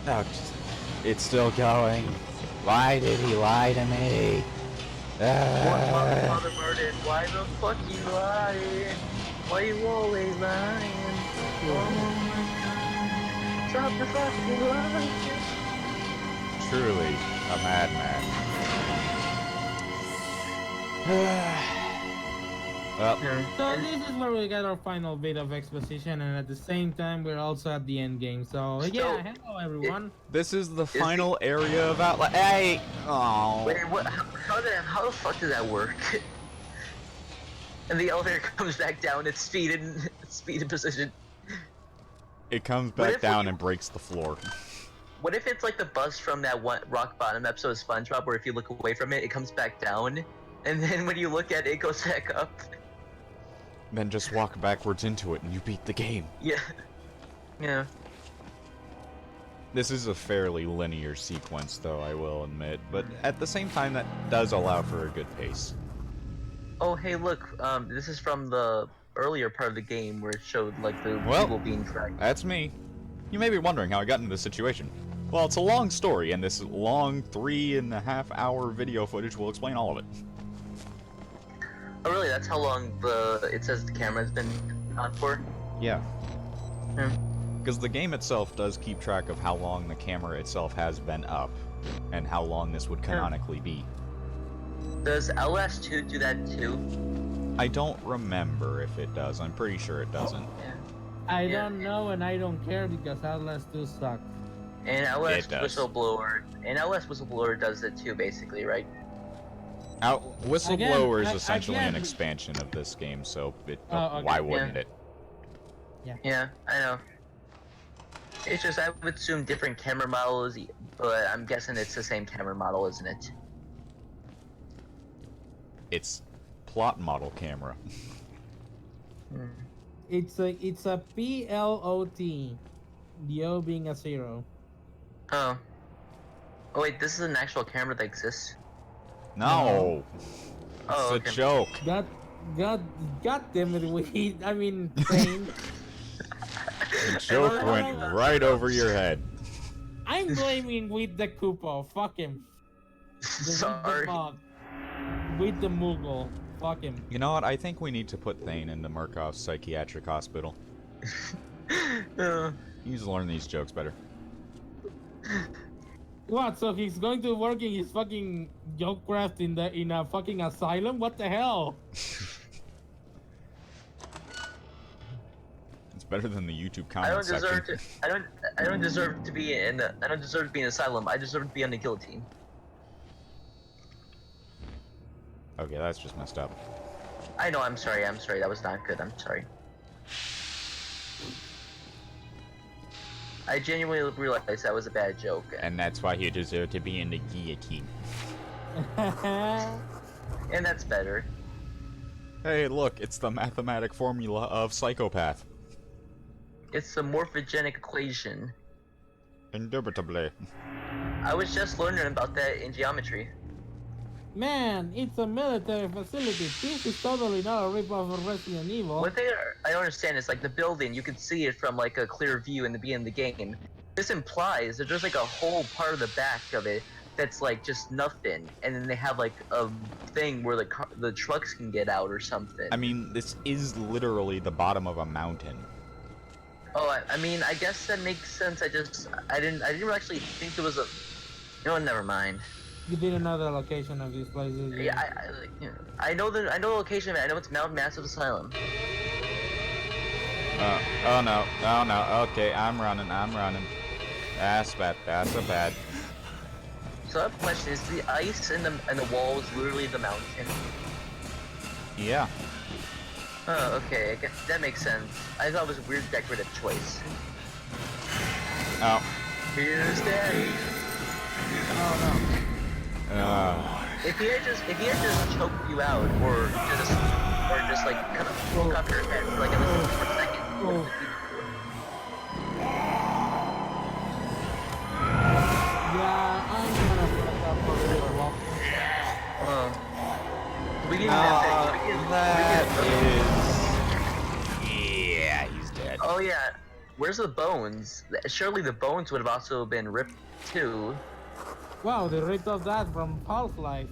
Oh, it's still going. Why did he lie to me? Mother Martin, why the fuck you lying? Why you always lying? Oh my god. Stop the fucking lying. Truly a madman. Well, So this is where we get our final bit of exposition, and at the same time, we're also at the end game. So yeah, hello everyone. this is the final area of Outlast. Hey! Oh. Wait, what? How the fuck did that work? And the elevator comes back down at speed and position. It comes back down and breaks the floor. What if it's like the bus from that one Rock Bottom episode of SpongeBob, where if you look away from it, it comes back down, and then when you look at it, it goes back up? Then just walk backwards into it and you beat the game. Yeah. Yeah. This is a fairly linear sequence, though, I will admit, but at the same time, that does allow for a good pace. Oh, hey, look, this is from the earlier part of the game where it showed, like, the people being tracked. That's me. You may be wondering how I got into this situation. Well, it's a long story, and this long 3.5 hour video footage will explain all of it. Oh, really? That's how long it says the camera's been on for? Yeah. Because the game itself does keep track of how long the camera itself has been up, and how long this would canonically be. Does Outlast 2 do that too? I don't remember if it does. I'm pretty sure it doesn't. Yeah. I don't know, and I don't care because Outlast 2 sucks. And Outlast Whistleblower does it too, basically, right? Whistleblower is essentially an expansion of this game, so why wouldn't it? Yeah. Yeah, I know. It's just, I would assume different camera models, but I'm guessing it's the same camera model, isn't it? It's plot model camera. It's a PLOT, the O being a 0. Oh. Oh wait, this is an actual camera that exists? No! Oh, it's a joke. God damn it, Wade. I mean, Thane. The joke went right over your head. I'm blaming with the Koopa. Fuck him. Sorry. With the Moogle. Fuck him. You know what? I think we need to put Thane in the Murkoff Psychiatric Hospital. He needs to learn these jokes better. What? So he's going to work in his fucking joke craft in a fucking asylum? What the hell? It's better than the YouTube comment section. I don't deserve to be in an asylum. I deserve to be on the guillotine. Okay, that's just messed up. I know, I'm sorry, that was not good, I'm sorry. I genuinely realized that was a bad joke. And that's why you deserve to be in the guillotine. And that's better. Hey, look, it's the mathematic formula of psychopath. It's the morphogenic equation. Indubitably. I was just learning about that in geometry. Man, it's a military facility. This is totally not a ripoff of Resident Evil. What I don't understand is, like, the building, you can see it from, like, a clear view in the beginning of the game. This implies that there's, like, a whole part of the back of it that's, like, just nothing. And then they have, like, a thing where the trucks can get out or something. I mean, this is literally the bottom of a mountain. Oh, I mean, I guess that makes sense. I didn't actually think there was a... You know what, never mind. You didn't know the location of these places. Yeah, I know the location of it. I know it's Mount Massive Asylum. Oh no, okay, I'm running. That's bad, that's a bad. So I have a question, is the ice in the walls literally the mountain? Yeah. Oh, okay, I guess that makes sense. I thought it was a weird decorative choice. Oh. Here's Daddy! Oh no. If he had just choked you out, or just like kind of broke up your head for like a second. Yeah, I'm gonna fuck up for a little while. Yeah, he's dead. Oh yeah. where's the bones? Surely the bones would have also been ripped too. Wow, they ripped off that from Half-Life.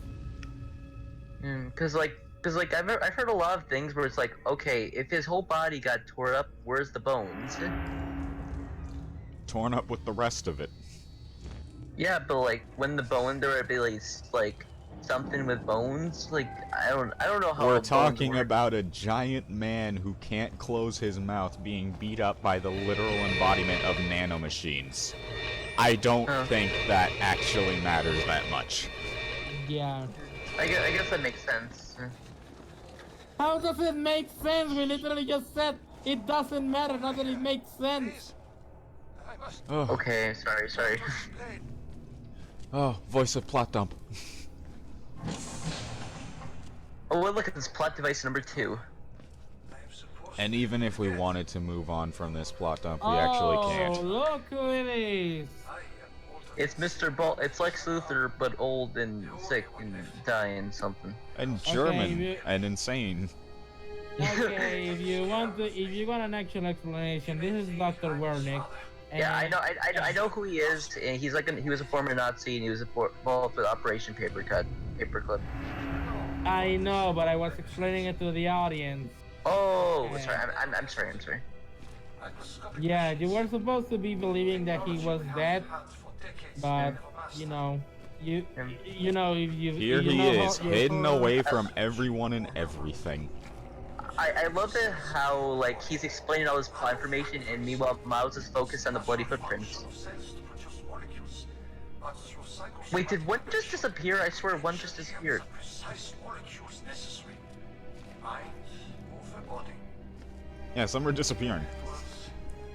Cause like I've heard a lot of things where it's like, okay, if his whole body got tore up, where's the bones? Torn up with the rest of it. Yeah, but like when the bone there would be like something with bones. Like I don't know how. We're bones talking work. about a giant man who can't close his mouth being beat up by the literal embodiment of nanomachines. I don't think that actually matters that much. Yeah. I guess that makes sense. How does it make sense? We literally just said it doesn't matter, not that it makes sense. Oh, Okay, sorry. oh, voice of plot dump. Oh, well, look at this plot device number 2. And even if we wanted to move on from this plot dump, we actually Oh, can't. look who it is! It's Mr. Ball. It's Lex Luthor, but old and sick and dying something. And German Okay, and insane. Okay, if you want an actual explanation, this is Dr. Wernick. Yeah, I know who he is. And he's like he was a former Nazi, and he was involved with Operation Paperclip. I know, but I was explaining it to the audience. Oh, Yeah. sorry. I'm sorry. Yeah, you were supposed to be believing that he was dead, but you know, if you Here you he know is, how- hidden away from everyone and everything. I love it how like he's explaining all this plot information, and meanwhile Miles is focused on the bloody footprints. Wait, did one just disappear? I swear one just disappeared. Yeah, some are disappearing.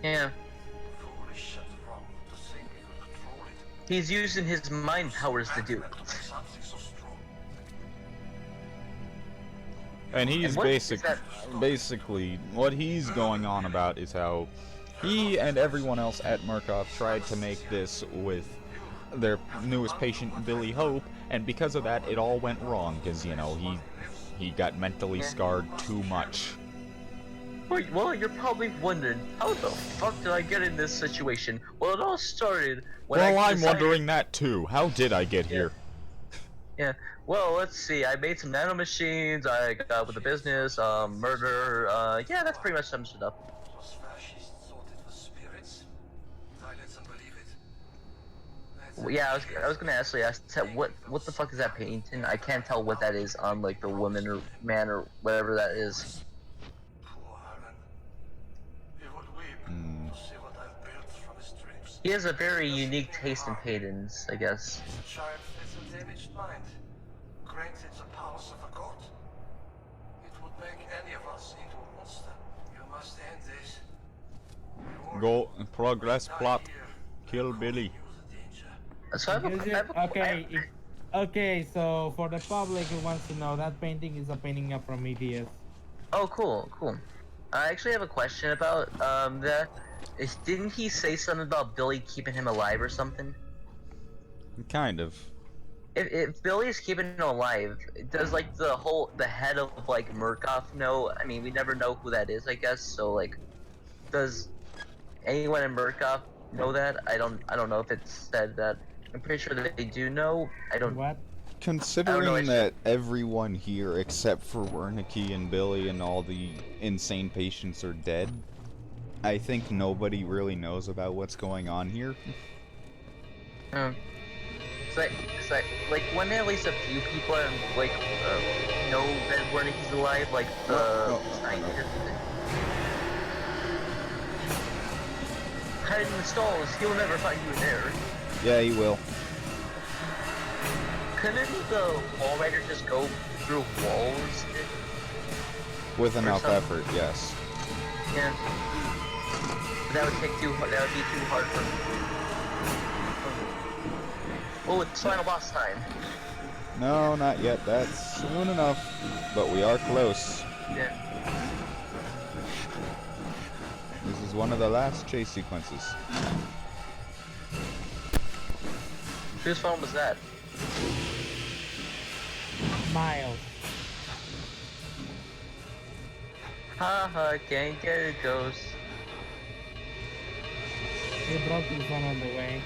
Yeah. He's using his mind powers to do it. And he's And what is that? basically, what he's going on about is how he and everyone else at Murkoff tried to make this with their newest patient, Billy Hope, and because of that, it all went wrong, because, you know, he got mentally scarred too much. Well, you're probably wondering, how the fuck did I get in this situation? Well, it all started when I'm wondering that too. How did I get here? Yeah. Well, let's see. I made some nanomachines. I got with the business, murder. Yeah, that's pretty much sums it up. Yeah, I was gonna actually ask Ted, what the fuck is that painting? I can't tell what that is on like the woman or man or whatever that is. He has a very unique taste in paintings, I guess. Go, progress, plot, kill Billy. So Okay, so for the public who wants to know, that painting is a painting of Prometheus. Oh, cool. I actually have a question about that. Didn't he say something about Billy keeping him alive or something? Kind of. If Billy is keeping him alive, does like the head of like Murkoff know? I mean, we never know who that is, I guess. So like, does anyone in Murkoff know that? I don't know if it's said that. I'm pretty sure that they do know. I don't. What? Considering that everyone here except for Wernicke and Billy and all the insane patients are dead, I think nobody really knows about what's going on here. It's like when at least a few people are like know that Wernicke's alive, like the scientist. Hide in the stalls. He'll never find you in there. Yeah, he will. Couldn't the Walrider just go through walls? With enough something? effort, yes. Yeah. But that would be too hard for me. Oh, it's final boss time. No, not yet. That's soon enough. But we are close. Yeah. This is one of the last chase sequences. Whose phone was that? Miles. Haha, can't get a ghost. He dropped his phone on the way.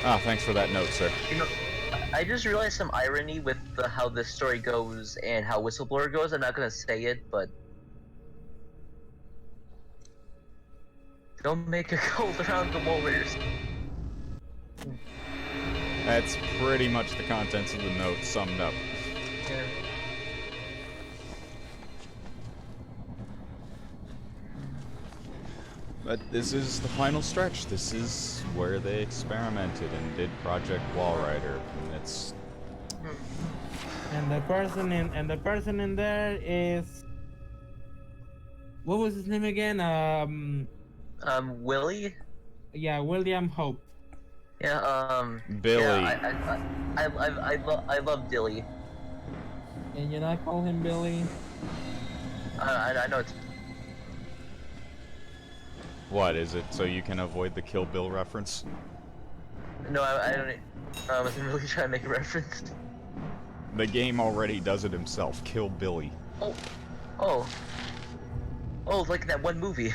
Ah, thanks for that note, sir. You know, I just realized some irony with how this story goes and how Whistleblower goes. I'm not gonna say it, but don't make a gold around the Walriders. That's pretty much the contents of the note summed up. Yeah. But this is the final stretch. This is where they experimented and did Project Walrider. And it's And the person in there is, what was his name again? Willie? Yeah, William Hope. Yeah, Billy. Yeah, I love Dilly. Can you not call him Billy? I know it's... What is it? So you can avoid the Kill Bill reference? No, I don't... I wasn't really trying to make a reference. The game already does it himself. Kill Billy. Oh, like that one movie.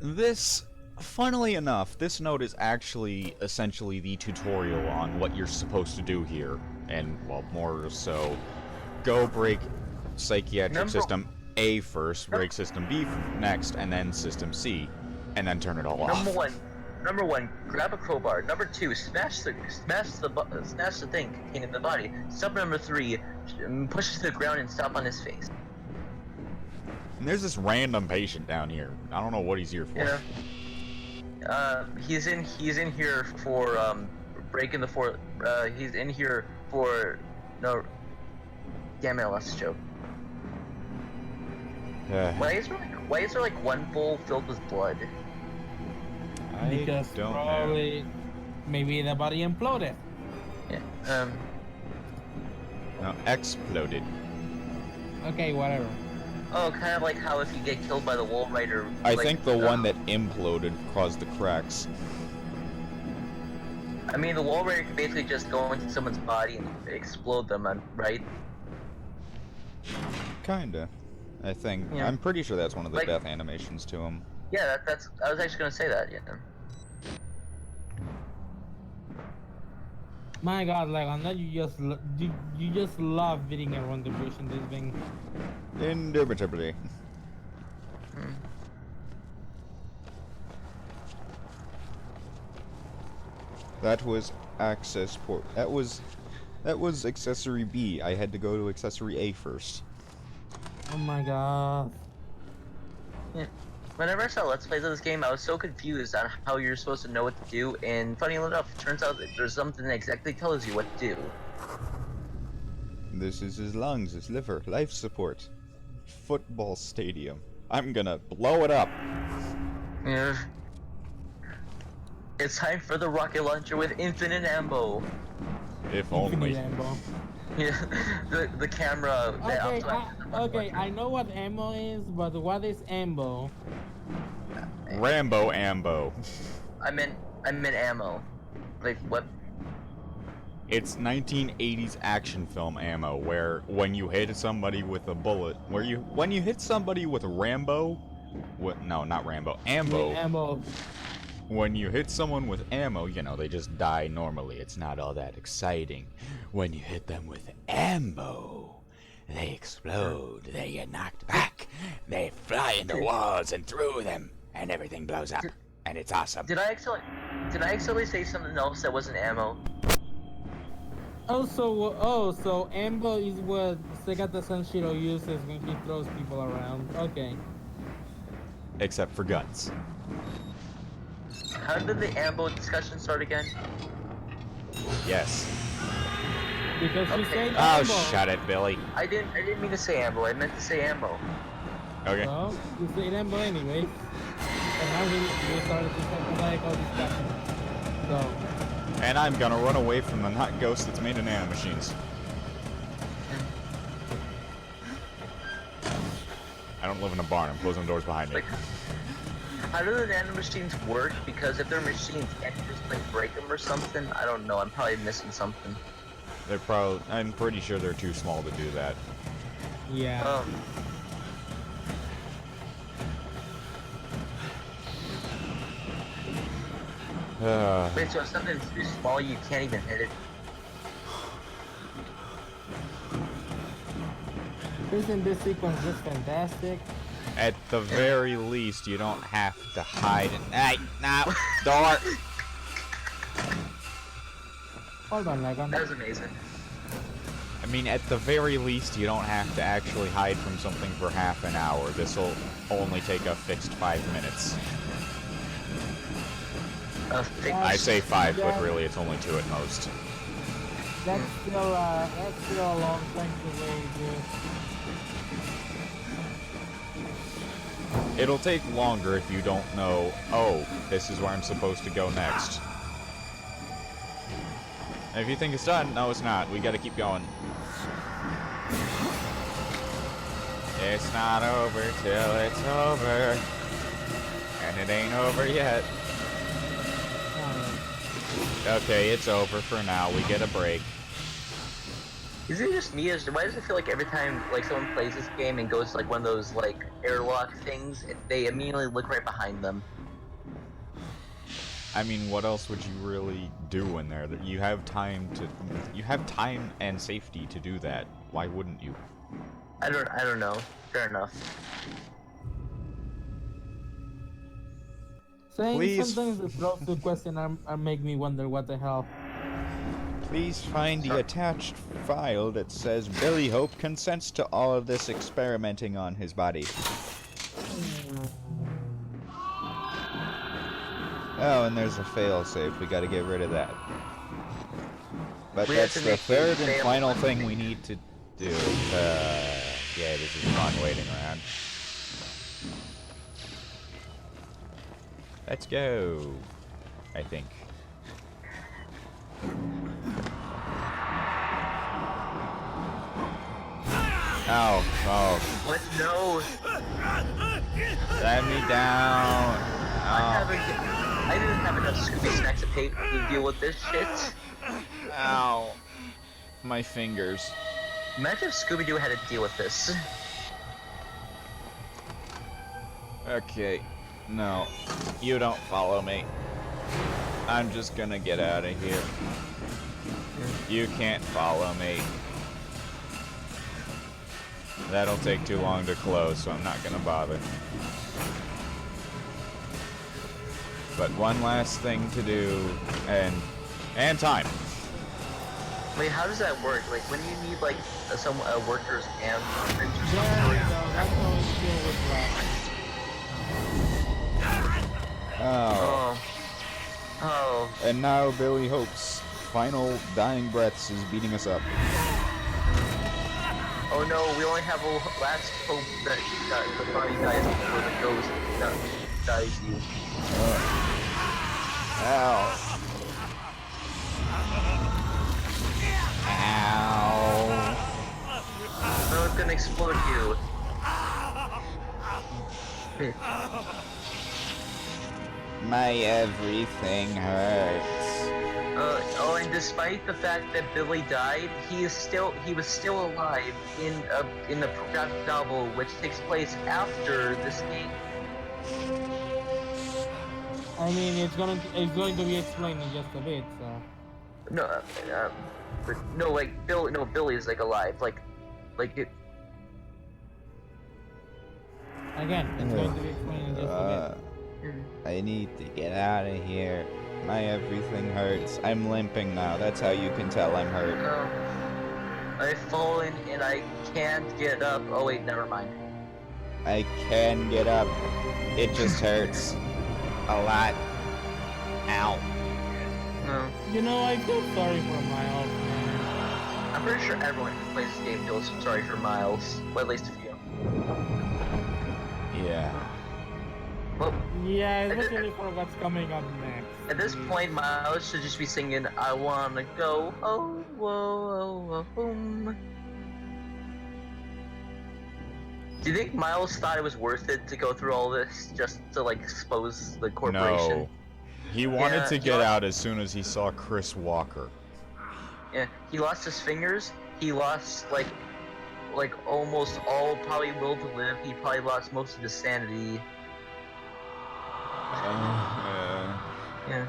This, funnily enough, this note is actually essentially the tutorial on what you're supposed to do here. And, well, more so, go break psychiatric system A first, break system B next, and then system C, and then turn it all off. Number one, grab a crowbar. Number 2, smash the thing containing the body. Step number 3, push it to the ground and stomp on his face. And there's this random patient down here. I don't know what he's here for. Yeah. He's in here for breaking the fourth. He's in here for no. Damn it, I lost the joke. Why is there like one bowl filled with blood? Because don't probably maybe the body imploded. Yeah. No, exploded. Okay, whatever. Oh, kind of like how if you get killed by the Walrider. I like, think the one that imploded caused the cracks. I mean, the Walrider could basically just go into someone's body and explode them, right? Kinda. I think. Yeah. I'm pretty sure that's one of the Like- death animations to him. Yeah, that's. I was actually gonna say that. Yeah. My God, like on that, you just love beating around the bush in this thing. Indubitably. That was access port. That was accessory B. I had to go to accessory A first. Oh my God. Yeah. Whenever I saw Let's Plays of this game, I was so confused on how you're supposed to know what to do, and funny enough, it turns out that there's something that exactly tells you what to do. This is his lungs, his liver, life support. Football stadium. I'm gonna blow it up. Yeah. It's time for the rocket launcher with infinite ammo. If Infinite only. ammo. Yeah, the camera. Okay, I know what ammo is, but what is ammo? Rambo Ambo. I meant ammo. Like what? It's 1980s action film ammo, where when you hit somebody with a bullet, when you hit somebody with Rambo, no, not Rambo, ambo. Ammo. When you hit someone with ammo, you know, they just die normally. It's not all that exciting. When you hit them with ammo, they explode, they get knocked back, they fly into walls and through them, and everything blows up, and it's awesome. Did I actually say something else that wasn't ammo? So ambo is what Segata Sanshiro uses when he throws people around. Okay. Except for guns. How did the ammo discussion start again? Yes. Because you said Oh, ambo. shut it, Billy. I didn't mean to say ammo. I meant to say ammo. Okay. Well, you said ambo anyways. And now we started to like all this stuff. So. And I'm gonna run away from the not ghost that's made in nanomachines. I don't live in a barn. I'm closing the doors behind me. Like, how do the nanomachines work? Because if they're machines, can't you just like break them or something? I don't know. I'm probably missing something. I'm pretty sure they're too small to do that. Yeah. Wait, so if something's too small, you can't even hit it? Isn't this sequence just fantastic? At the very least, you don't have to hide it. Hey, no, door. Hold on, Lagon. That was amazing. I mean, at the very least, you don't have to actually hide from something for half an hour. This'll only take a fixed 5 minutes. I say 5, but really it's only 2 at most. That's still a long time to wait, dude. It'll take longer if you don't know, oh, this is where I'm supposed to go next. And if you think it's done, no, it's not. We gotta keep going. It's not over till it's over. And it ain't over yet. Okay, it's over for now. We get a break. Is it just me? Why does it feel like every time like someone plays this game and goes to like one of those like airlock things, they immediately look right behind them? I mean, what else would you really do in there? That you have time and safety to do that. Why wouldn't you? I don't know. Fair enough. Saying Please. something that throws the question and make me wonder what the hell. Please find the attached file that says Billy Hope consents to all of this experimenting on his body. Oh, and there's a failsafe. We gotta get rid of that. But that's the third and final thing we need to do. Yeah, this is fun waiting around. Let's go. I think. Oh. What? No. Let me down. I didn't have enough Scooby snacks to deal with this shit. Ow. My fingers. Imagine if Scooby-Doo had to deal with this. Okay. No. You don't follow me. I'm just gonna get out of here. You can't follow me. That'll take too long to close, so I'm not gonna bother. But one last thing to do, and time. Wait, how does that work? Like, when you need, like, some workers and There you go, that's how it's still with Oh. Oh. And now Billy Hope's final dying breaths is beating us up. Oh no, we only have a last hope that the body dies before the ghost dies you. Ow. Ow. No, it's gonna explode you. My everything hurts. Oh, and despite the fact that Billy died, he was still alive in the graphic novel, which takes place after this game. I mean, it's going to be explained in just a bit, so. No, no, like Billy is like alive, like it. Again, it's going to be explained in just a bit. I need to get out of here. My everything hurts. I'm limping now. That's how you can tell I'm hurt. I've fallen and I can't get up. Oh wait, never mind. I can get up. It just hurts. A lot. Ow. No. You know, I feel sorry for Miles, man. I'm pretty sure everyone who plays this game feels sorry for Miles. Well, at least a few. Yeah. Well, Yeah, especially for what's coming up next. at this point, Miles should just be singing "I Wanna Go." Oh, whoa, boom. Do you think Miles thought it was worth it to go through all this just to like expose the corporation? No. He wanted Yeah, to get out as soon as he saw Chris Walker. Yeah, he lost his fingers. He lost like almost all probably will to live. He probably lost most of his sanity. Yeah.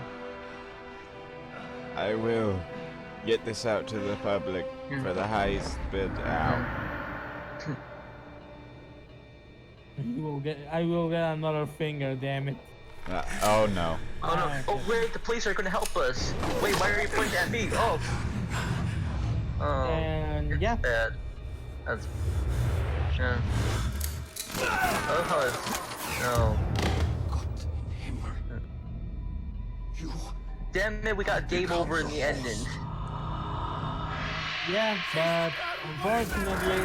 I will get this out to the public for the highest bid out. I will get another finger, damn it. Oh no. Oh no! Okay. Oh wait, the police are gonna help us. Wait, why are you pointing at me? Oh. Oh. And It's yeah. bad. That's. Yeah. Oh, how it's. No. Damn it! We got game over in the ending. Yeah, but unfortunately,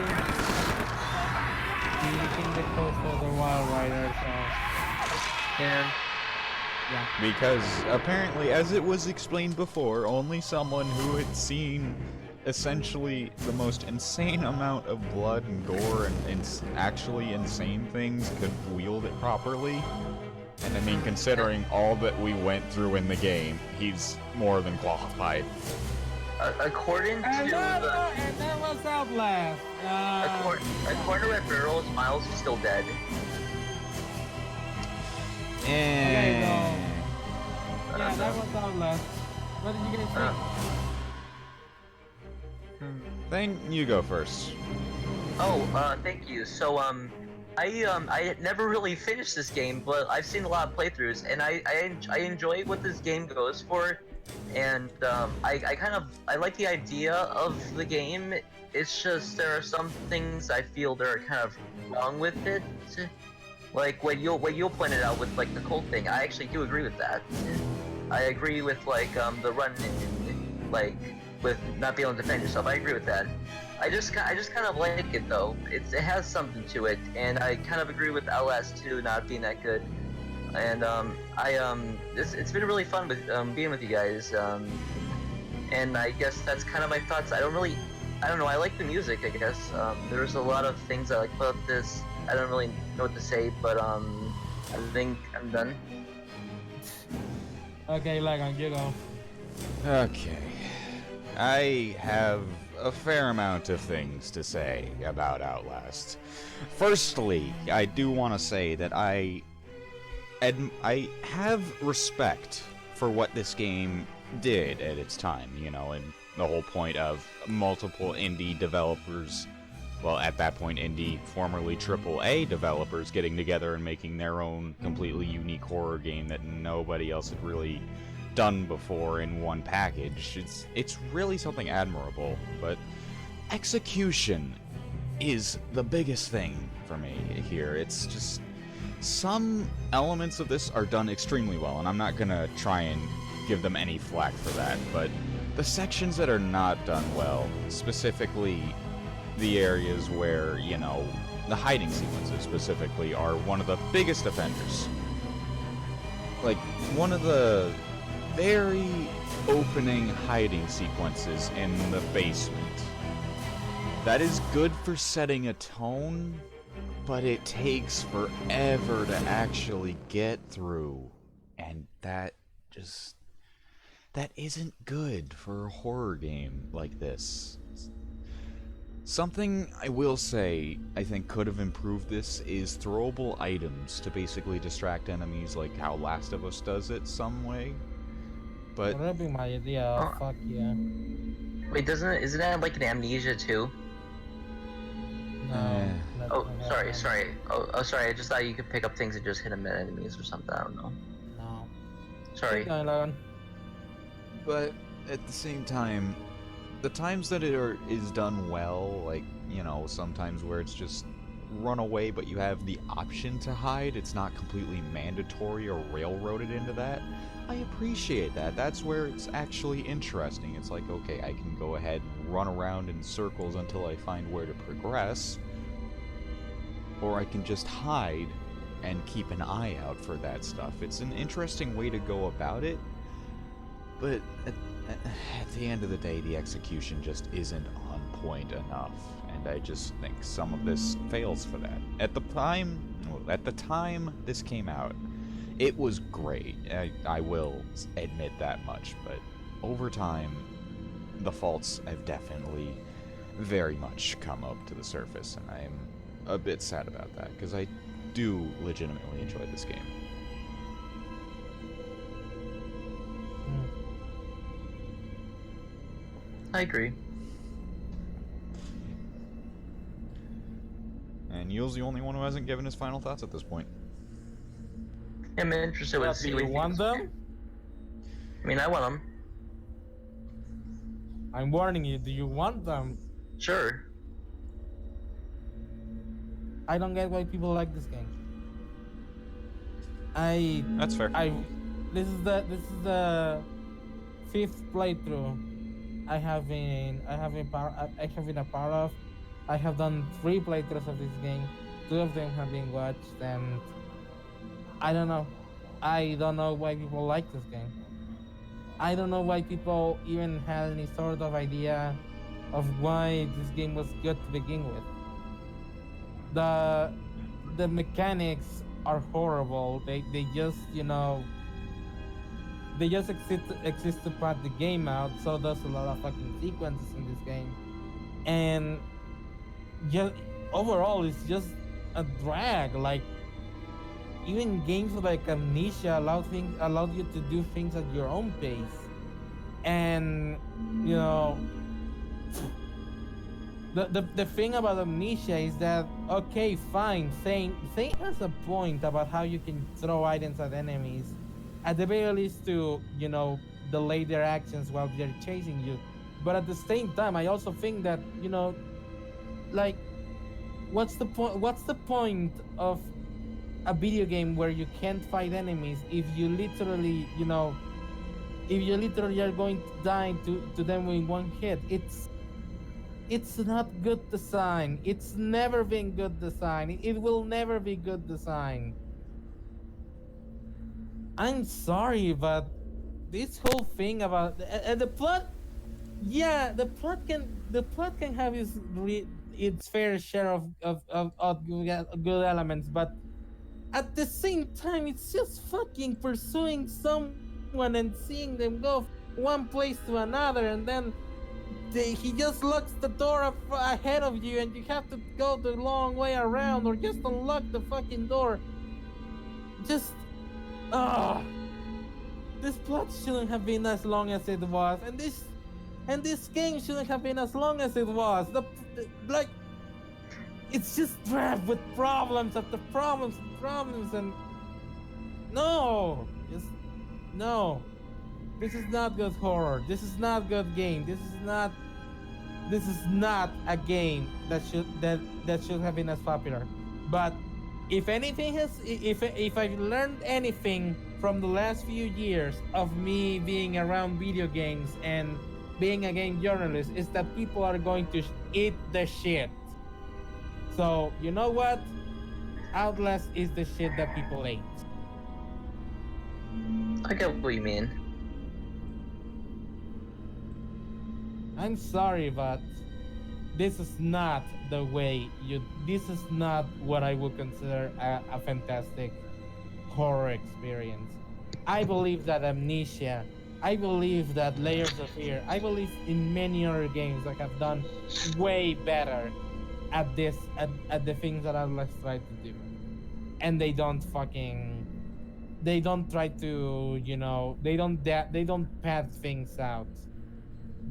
he became the coach of the Walrider, so Yeah. yeah. Because apparently, as it was explained before, only someone who had seen essentially the most insane amount of blood and gore and actually insane things could wield it properly. And I mean, considering all that we went through in the game, he's more than qualified. According to And that the. was Outlast. According to Red Barrels, Miles is still dead. Okay, so, And yeah, that was Outlast. What did you guys think? then you go first. Oh, thank you. So, I had never really finished this game, but I've seen a lot of playthroughs, and I enjoy what this game goes for, and I like the idea of the game. It's just there are some things I feel that are kind of wrong with it, like what you pointed out with like the cult thing. I actually do agree with that. I agree with like the run, like with not being able to defend yourself. I agree with that. I just kind of like it though. It has something to it, and I kind of agree with Outlast 2 not being that good. And it's been really fun with being with you guys. And I guess that's kind of my thoughts. I don't know. I like the music. I guess there's a lot of things I like about this. I don't really know what to say, but I think I'm done. Okay, Lagan, you go. Okay. I have a fair amount of things to say about Outlast. Firstly, I do want to say that I have respect for what this game did at its time, you know, and the whole point of multiple indie developers, well, at that point, indie, formerly AAA developers getting together and making their own completely unique horror game that nobody else had really done before in one package. It's really something admirable, but execution is the biggest thing for me here. It's just some elements of this are done extremely well, and I'm not gonna try and give them any flack for that, but the sections that are not done well, specifically the areas where, you know, the hiding sequences specifically are one of the biggest offenders. Like, one of the very opening hiding sequences in the basement. That is good for setting a tone, but it takes forever to actually get through. And that isn't good for a horror game like this. Something I will say I think could have improved this is throwable items to basically distract enemies, like how Last of Us does it some way. But That'd be my idea. Fuck yeah. Wait, isn't that like an Amnesia too? No. Oh, sorry. Oh, sorry. I just thought you could pick up things and just hit them at enemies or something. I don't know. No. Sorry. No, Lagan. But at the same time, the times that is done well, like, you know, sometimes where it's just run away but you have the option to hide, it's not completely mandatory or railroaded into that, I appreciate that. That's where it's actually interesting. It's like, okay, I can go ahead and run around in circles until I find where to progress, or I can just hide and keep an eye out for that stuff. It's an interesting way to go about it, but at the end of the day, the execution just isn't on point enough, and I just think some of this fails for that. At the time this came out, it was great. I will admit that much, but over time, the faults have definitely very much come up to the surface, and I am a bit sad about that, because I do legitimately enjoy this game. I agree. And Yule's the only one who hasn't given his final thoughts at this point. I'm interested to What, see do what you he want thinks. them? I mean, I want them. I'm warning you. Do you want them? Sure. I don't get why people like this game. That's fair. This is the fifth playthrough I have been a part of. I have done 3 playthroughs of this game. 2 of them have been watched, and I don't know. I don't know why people like this game. I don't know why people even had any sort of idea of why this game was good to begin with. The mechanics are horrible. They just, they just exist to pad the game out. So there's a lot of fucking sequences in this game, and just overall it's just a drag. Like, even games like Amnesia allowed you to do things at your own pace, and you know the thing about Amnesia is that, okay, fine, Thane has a point about how you can throw items at enemies, at the very least to delay their actions while they're chasing you. But at the same time, I also think that like, what's the point? What's the point of a video game where you can't fight enemies if you literally, are going to die to them in one hit? It's not good design. It's never been good design. It will never be good design. I'm sorry, but this whole thing about and the plot, yeah, the plot can have its fair share of good elements, but at the same time, it's just fucking pursuing someone and seeing them go one place to another, and then he just locks the door up ahead of you, and you have to go the long way around, or just unlock the fucking door. Just, this plot shouldn't have been as long as it was, and this game shouldn't have been as long as it was. Like, it's just dragged with problems after problems and problems, and no, just no. This is not good horror. This is not good game. This is not a game that should have been as popular. But if anything if I've learned anything from the last few years of me being around video games and being a game journalist, is that people are going to eat the shit. So, you know what? Outlast is the shit that people ate. I get what you mean. I'm sorry, but this is not the way this is not what I would consider a fantastic horror experience. I believe that Amnesia, I believe that Layers of Fear, I believe in many other games that have done way better at the things that Outlast tried to do, and they don't try to, they don't pad things out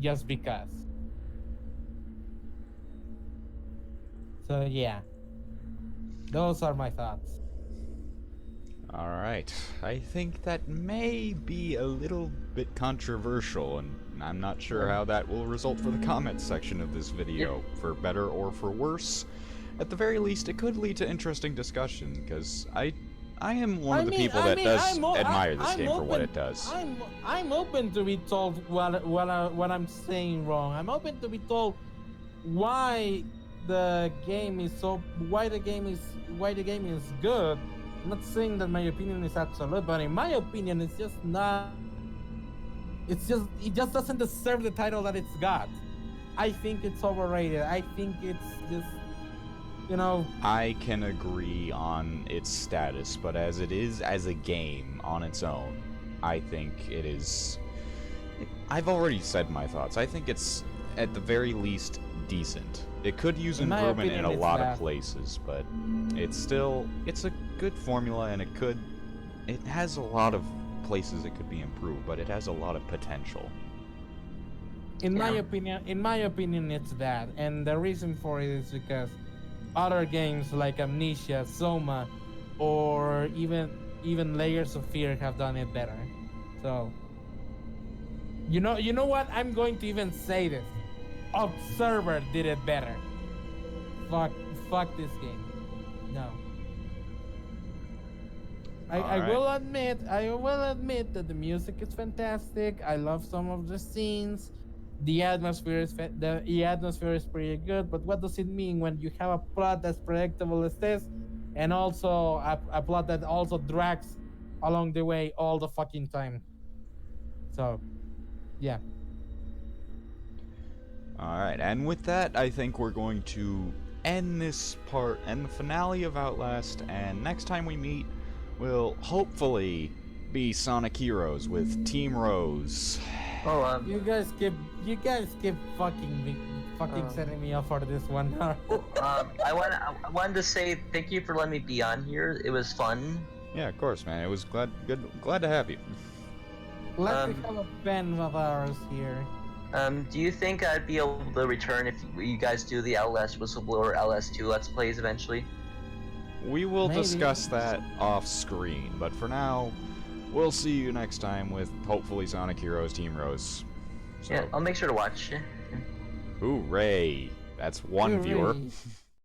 just because. So yeah, those are my thoughts. Alright, I think that may be a little bit controversial, and I'm not sure how that will result for the comments section of this video, for better or for worse. At the very least, it could lead to interesting discussion, because I am one of the people that does admire this game for what it does. I'm open to be told what I'm saying wrong. I'm open to be told why the game is good. I'm not saying that my opinion is absolute, but in my opinion, it just doesn't deserve the title that it's got. I think it's overrated. I think it's just, I can agree on its status, but as it is as a game on its own, I think it is... I've already said my thoughts. I think it's, at the very least, decent. It could use improvement in a lot of places, but it's a good formula, and it has a lot of places it could be improved, but it has a lot of potential. In my Yeah. opinion, it's bad, and the reason for it is because other games like Amnesia, Soma, or even Layers of Fear have done it better. So you know what? I'm going to even say this. Observer did it better. Fuck, fuck this game. No. I Alright. will admit that the music is fantastic. I love some of the scenes. The atmosphere the atmosphere is pretty good, but what does it mean when you have a plot that's predictable as this, and also a plot that also drags along the way all the fucking time? So, yeah. Alright, and with that, I think we're going to end this part, end the finale of Outlast, and next time we meet, will hopefully be Sonic Heroes with Team Rose. Oh, You guys keep fucking setting me up for this one. I wanted to say thank you for letting me be on here. It was fun. Yeah, of course, man. It was glad to have you. Glad we have a fan of ours here. Do you think I'd be able to return if you guys do the Outlast Whistleblower LS2 Let's Plays eventually? We will Maybe. discuss that off screen, but for now, we'll see you next time with hopefully Sonic Heroes Team Rose. So, Yeah, I'll make sure to watch. hooray! That's one viewer. Hooray.